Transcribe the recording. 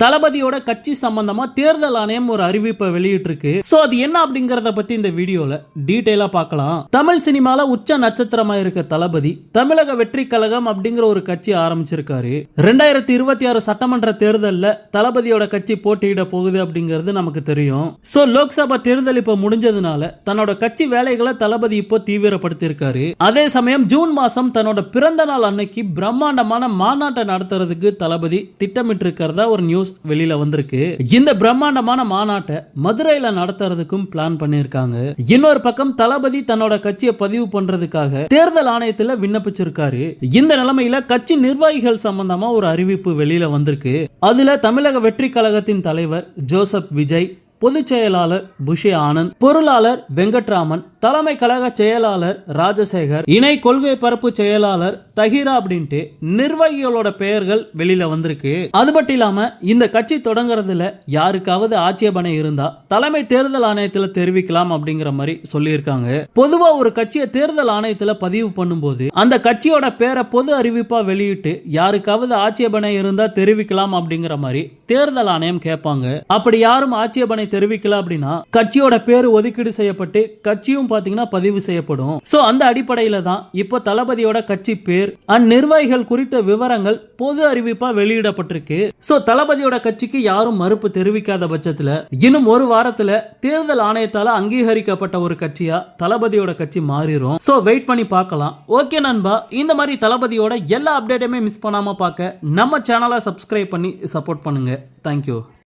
தளபதியோட கட்சி சம்பந்தமா தேர்தல் ஆணையம் ஒரு அறிவிப்பை வெளியிட்டு இருக்கு. சோ அது என்ன அப்படிங்கறத பத்தி இந்த வீடியோல டீடைலா பார்க்கலாம். தமிழ் சினிமால உச்ச நட்சத்திரமா இருக்க தளபதி தமிழக வெற்றி கழகம் அப்படிங்கிற ஒரு கட்சி ஆரம்பிச்சிருக்காரு. 2026 சட்டமன்ற தேர்தல்ல தளபதியோட கட்சி போட்டியிட போகுது அப்படிங்கிறது நமக்கு தெரியும். சோ லோக்சபா தேர்தல் இப்ப முடிஞ்சதுனால தன்னோட கட்சி வேலைகளை தளபதி இப்போ தீவிரப்படுத்தி இருக்காரு. அதே சமயம் ஜூன் மாசம் தன்னோட பிறந்த நாள் அன்னைக்கு பிரம்மாண்டமான மாநாட்டை நடத்துறதுக்கு தளபதி திட்டமிட்டு இருக்கிறதா ஒரு நியூஸ் வெளியில வந்திருக்கு. இந்த பிரம்மாண்டமான மாநாட்டை மதுரையில நடத்துறதுக்கும் பிளான் பண்ணிருக்காங்க. இன்னொரு பக்கம் தளபதி தன்னோட கட்சியை பதிவு பண்றதுக்காக தேர்தல் ஆணையத்துல விண்ணப்பிச்சிருக்காரு. இந்த நிலைமையில கட்சி நிர்வாகிகள் சம்பந்தமா ஒரு அறிவிப்பு வெளியில வந்திருக்கு. அதுல தமிழக வெற்றி கழகத்தின் தலைவர் ஜோசப் விஜய், பொதுச் செயலாளர் புஷி ஆனந்த், பொருளாளர் வெங்கட்ராமன், தலைமை கழக செயலாளர் ராஜசேகர், இணை கொள்கை பரப்பு செயலாளர் தஹீரா அப்படின்ட்டு நிர்வாகிகளோட பெயர்கள் வெளியில வந்திருக்கு. அது மட்டும் இல்லாம இந்த கட்சி தொடங்குறதுல யாருக்காவது ஆட்சேபனை இருந்தா தலைமை தேர்தல் ஆணையத்துல தெரிவிக்கலாம் அப்படிங்கிற மாதிரி சொல்லியிருக்காங்க. பொதுவா ஒரு கட்சியை தேர்தல் ஆணையத்துல பதிவு பண்ணும்போது அந்த கட்சியோட பேரை பொது அறிவிப்பா வெளியிட்டு யாருக்காவது ஆட்சேபனை இருந்தா தெரிவிக்கலாம் அப்படிங்கிற மாதிரி தேர்தல் ஆணையம் கேட்பாங்க. அப்படி யாரும் ஆட்சேபனை தெரிவிக்கல அப்படின்னா கட்சியோட பேரு ஒதுக்கீடு செய்யப்பட்டு கட்சியும் பாத்தீங்கன்னா பதிவு செய்யப்படும். சோ அந்த அடிப்படையில தான் இப்போ தளபதியோட கட்சி பேர் அண்ட் நிர்வாகிகள் குறித்த விவரங்கள் பொது அறிவிப்பா வெளியிடப்பட்டிருக்கு. சோ தளபதியோட கட்சிக்கு யாரும் மறுப்பு தெரிவிக்காத பட்சத்துல இன்னும் ஒரு வாரத்துல தேர்தல் ஆணையத்தால அங்கீகரிக்கப்பட்ட ஒரு கட்சியா தளபதியோட கட்சி மாறிடும். சோ வெயிட் பண்ணி பார்க்கலாம். ஓகே நண்பா, இந்த மாதிரி தளபதியோட எல்லா அப்டேட்டுமே மிஸ் பண்ணாம பார்க்க நம்ம சேனலை சப்ஸ்கிரைப் பண்ணி சப்போர்ட் பண்ணுங்க. தேங்க்யூ.